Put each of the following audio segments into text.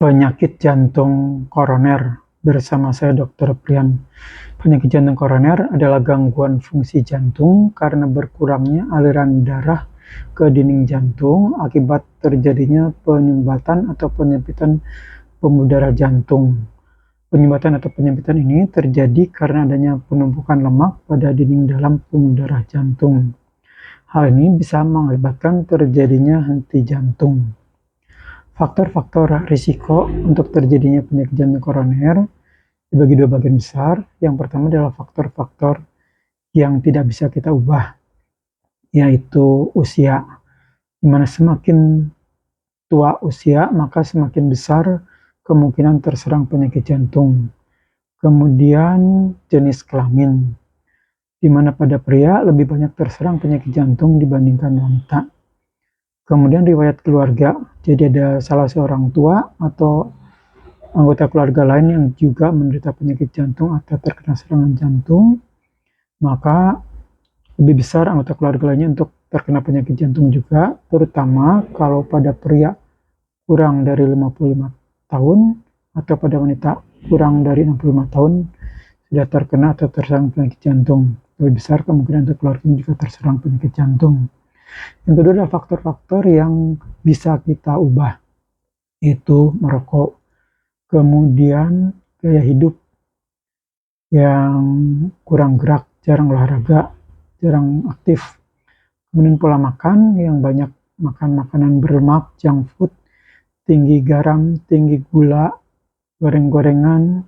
Penyakit jantung koroner bersama saya Dr. Prian. Penyakit jantung koroner adalah gangguan fungsi jantung karena berkurangnya aliran darah ke dinding jantung akibat terjadinya penyumbatan atau penyempitan pembuluh darah jantung. Penyumbatan atau penyempitan ini terjadi karena adanya penumpukan lemak pada dinding dalam pembuluh darah jantung. Hal ini bisa mengakibatkan terjadinya henti jantung. Faktor-faktor risiko untuk terjadinya penyakit jantung koroner dibagi dua bagian besar. Yang pertama adalah faktor-faktor yang tidak bisa kita ubah, yaitu usia. Dimana semakin tua usia, maka semakin besar kemungkinan terserang penyakit jantung. Kemudian jenis kelamin, dimana pada pria lebih banyak terserang penyakit jantung dibandingkan wanita. Kemudian riwayat keluarga, jadi ada salah seorang tua atau anggota keluarga lain yang juga menderita penyakit jantung atau terkena serangan jantung, maka lebih besar anggota keluarga lainnya untuk terkena penyakit jantung juga, terutama kalau pada pria kurang dari 55 tahun atau pada wanita kurang dari 65 tahun sudah terkena atau terserang penyakit jantung. Lebih besar kemungkinan untuk keluarga juga terserang penyakit jantung. Yang kedua adalah faktor-faktor yang bisa kita ubah, yaitu merokok, kemudian gaya hidup yang kurang gerak, jarang olahraga, jarang aktif, kemudian pola makan yang banyak makan makanan berlemak, junk food, tinggi garam, tinggi gula, goreng-gorengan,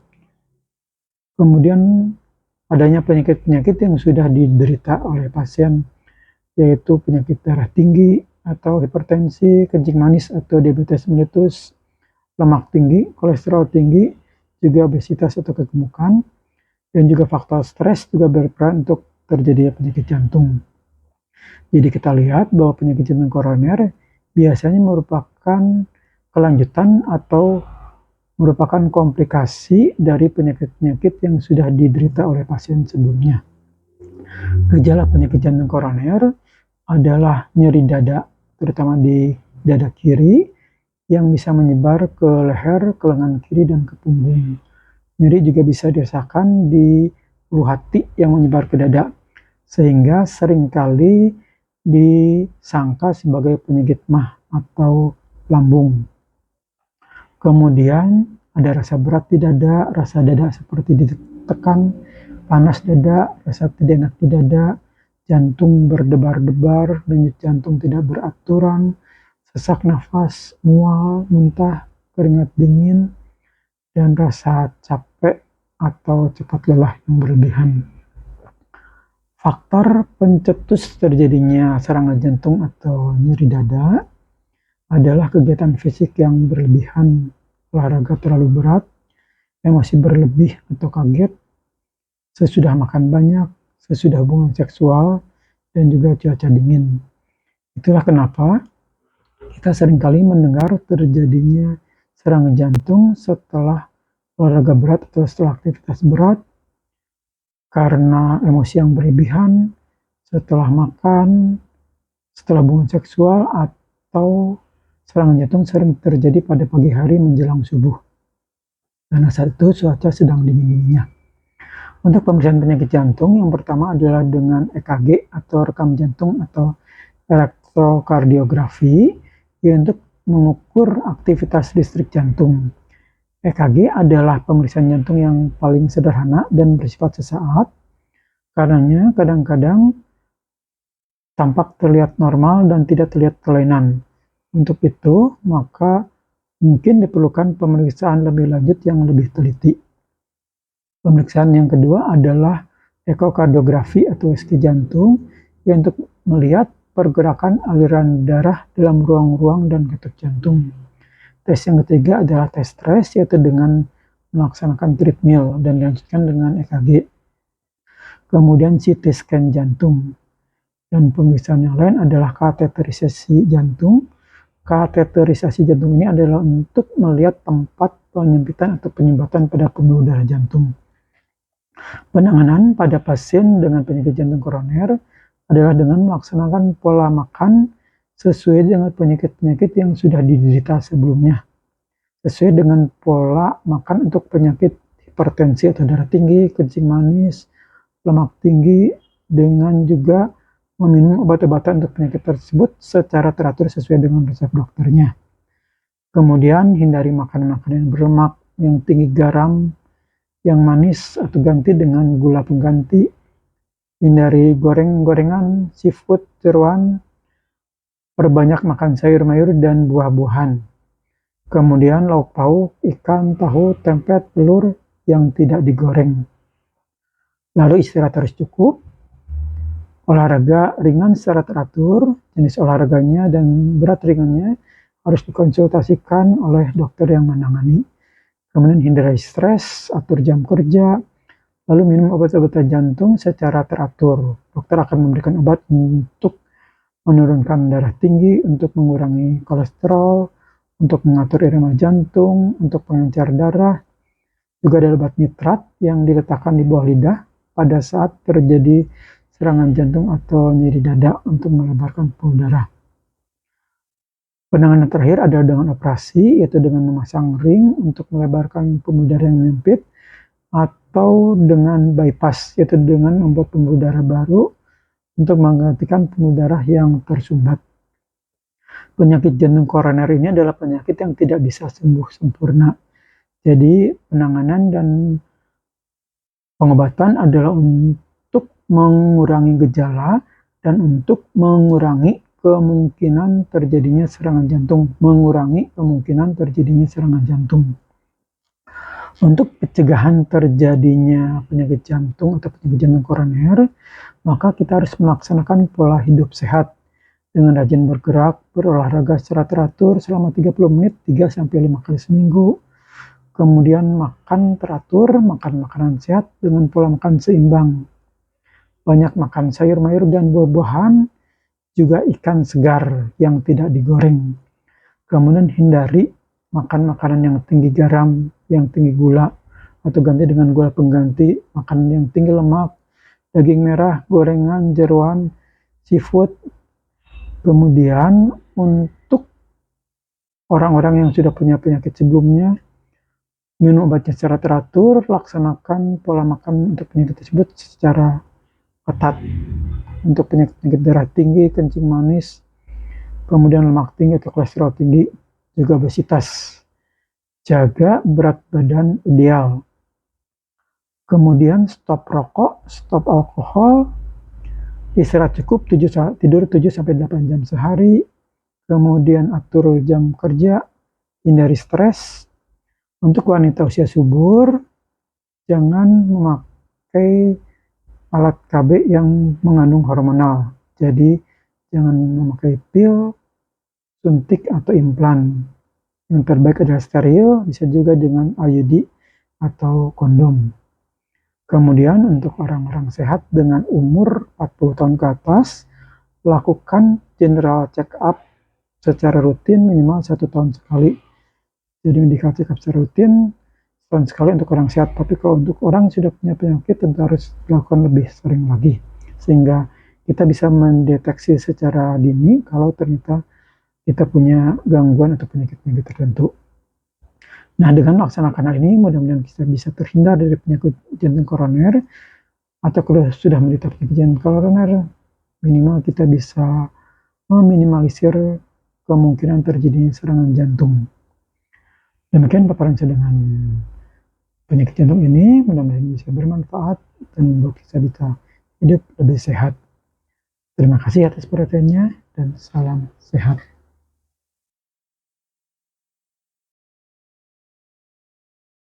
kemudian adanya penyakit-penyakit yang sudah diderita oleh pasien, yaitu penyakit darah tinggi atau hipertensi, kencing manis atau diabetes mellitus, lemak tinggi, kolesterol tinggi, juga obesitas atau kegemukan, dan juga faktor stres juga berperan untuk terjadinya penyakit jantung. Jadi kita lihat bahwa penyakit jantung koroner biasanya merupakan kelanjutan atau merupakan komplikasi dari penyakit-penyakit yang sudah diderita oleh pasien sebelumnya. Gejala penyakit jantung koroner adalah nyeri dada, terutama di dada kiri, yang bisa menyebar ke leher, ke lengan kiri, dan ke punggung. Nyeri juga bisa dirasakan di ulu hati yang menyebar ke dada, sehingga seringkali disangka sebagai penyakit mah atau lambung. Kemudian ada rasa berat di dada, rasa dada seperti ditekan, panas dada, rasa tidak enak di dada, jantung berdebar-debar, denyut jantung tidak beraturan, sesak nafas, mual, muntah, keringat dingin, dan rasa capek atau cepat lelah yang berlebihan. Faktor pencetus terjadinya serangan jantung atau nyeri dada adalah kegiatan fisik yang berlebihan, olahraga terlalu berat, emosi berlebih atau kaget, sesudah makan banyak, sesudah hubungan seksual, dan juga cuaca dingin. Itulah kenapa kita seringkali mendengar terjadinya serangan jantung setelah olahraga berat atau setelah aktivitas berat, karena emosi yang berlebihan, setelah makan, setelah hubungan seksual, atau serangan jantung sering terjadi pada pagi hari menjelang subuh, karena saat itu cuaca sedang dingin-dinginnya. Untuk pemeriksaan penyakit jantung, yang pertama adalah dengan EKG atau rekam jantung atau elektrokardiografi, yaitu untuk mengukur aktivitas listrik jantung. EKG adalah pemeriksaan jantung yang paling sederhana dan bersifat sesaat, karenanya kadang-kadang tampak terlihat normal dan tidak terlihat kelainan. Untuk itu, maka mungkin diperlukan pemeriksaan lebih lanjut yang lebih teliti. Pemeriksaan yang kedua adalah ekokardiografi atau EKG jantung, yang untuk melihat pergerakan aliran darah dalam ruang-ruang dan katup jantung. Tes yang ketiga adalah tes stres, yaitu dengan melaksanakan treadmill dan dilanjutkan dengan EKG. Kemudian CT scan jantung. Dan pemeriksaan yang lain adalah kateterisasi jantung. Kateterisasi jantung ini adalah untuk melihat tempat penyempitan atau penyumbatan pada pembuluh darah jantung. Penanganan pada pasien dengan penyakit jantung koroner adalah dengan melaksanakan pola makan sesuai dengan penyakit-penyakit yang sudah diderita sebelumnya, sesuai dengan pola makan untuk penyakit hipertensi atau darah tinggi, kencing manis, lemak tinggi, dengan juga meminum obat-obatan untuk penyakit tersebut secara teratur sesuai dengan resep dokternya. Kemudian hindari makanan-makanan yang berlemak, yang tinggi garam, yang manis, atau ganti dengan gula pengganti. Hindari goreng-gorengan, seafood, jeroan, perbanyak makan sayur mayur dan buah-buahan. Kemudian lauk pauk, ikan, tahu, tempe, telur yang tidak digoreng. Lalu istirahat harus cukup, olahraga ringan secara teratur, jenis olahraganya dan berat ringannya harus dikonsultasikan oleh dokter yang menangani. Kemudian hindari stres, atur jam kerja, lalu minum obat-obatan jantung secara teratur. Dokter akan memberikan obat untuk menurunkan darah tinggi, untuk mengurangi kolesterol, untuk mengatur irama jantung, untuk pengencer darah. Juga ada obat nitrat yang diletakkan di bawah lidah pada saat terjadi serangan jantung atau nyeri dada untuk melebarkan pembuluh darah. Penanganan terakhir adalah dengan operasi, yaitu dengan memasang ring untuk melebarkan pembuluh darah yang menyempit, atau dengan bypass, yaitu dengan membuat pembuluh darah baru untuk menggantikan pembuluh darah yang tersumbat. Penyakit jantung koroner ini adalah penyakit yang tidak bisa sembuh sempurna. Jadi penanganan dan pengobatan adalah untuk mengurangi gejala dan untuk mengurangi kemungkinan terjadinya serangan jantung, Untuk pencegahan terjadinya penyakit jantung atau penyakit jantung koroner, maka kita harus melaksanakan pola hidup sehat dengan rajin bergerak, berolahraga secara teratur selama 30 menit 3-5 kali seminggu. Kemudian makan teratur, makan makanan sehat dengan pola makan seimbang. Banyak makan sayur mayur dan buah-buahan, juga ikan segar yang tidak digoreng. Kemudian hindari makan makanan yang tinggi garam, yang tinggi gula, atau ganti dengan gula pengganti, makanan yang tinggi lemak, daging merah, gorengan, jeroan, seafood. Kemudian untuk orang-orang yang sudah punya penyakit sebelumnya, minum obatnya secara teratur, laksanakan pola makan untuk penyakit tersebut secara ketat. Untuk penyakit darah tinggi, kencing manis, kemudian lemak tinggi atau kolesterol tinggi, juga obesitas. Jaga berat badan ideal. Kemudian stop rokok, stop alkohol, istirahat cukup, tidur 7-8 jam sehari, kemudian atur jam kerja, hindari stres. Untuk wanita usia subur, jangan memakai alat KB yang mengandung hormonal. Jadi jangan memakai pil, suntik, atau implan. Yang terbaik adalah steril, bisa juga dengan IUD atau kondom. Kemudian untuk orang-orang sehat dengan umur 40 tahun ke atas, lakukan general check up secara rutin minimal 1 tahun sekali. Jadi medical check up secara rutin setahun sekali untuk orang sehat. Tapi kalau untuk orang sudah punya penyakit tentu harus dilakukan lebih sering lagi, sehingga kita bisa mendeteksi secara dini kalau ternyata kita punya gangguan atau penyakit-penyakit tertentu. Nah, dengan melaksanakan hal ini, mudah-mudahan kita bisa terhindar dari penyakit jantung koroner, atau kalau sudah menderita penyakit jantung koroner, minimal kita bisa meminimalisir kemungkinan terjadinya serangan jantung. Demikian paparan saya dengan penyakit jantung ini, mudah-mudahan bisa bermanfaat dan membuat kita bisa hidup lebih sehat. Terima kasih atas perhatiannya dan salam sehat.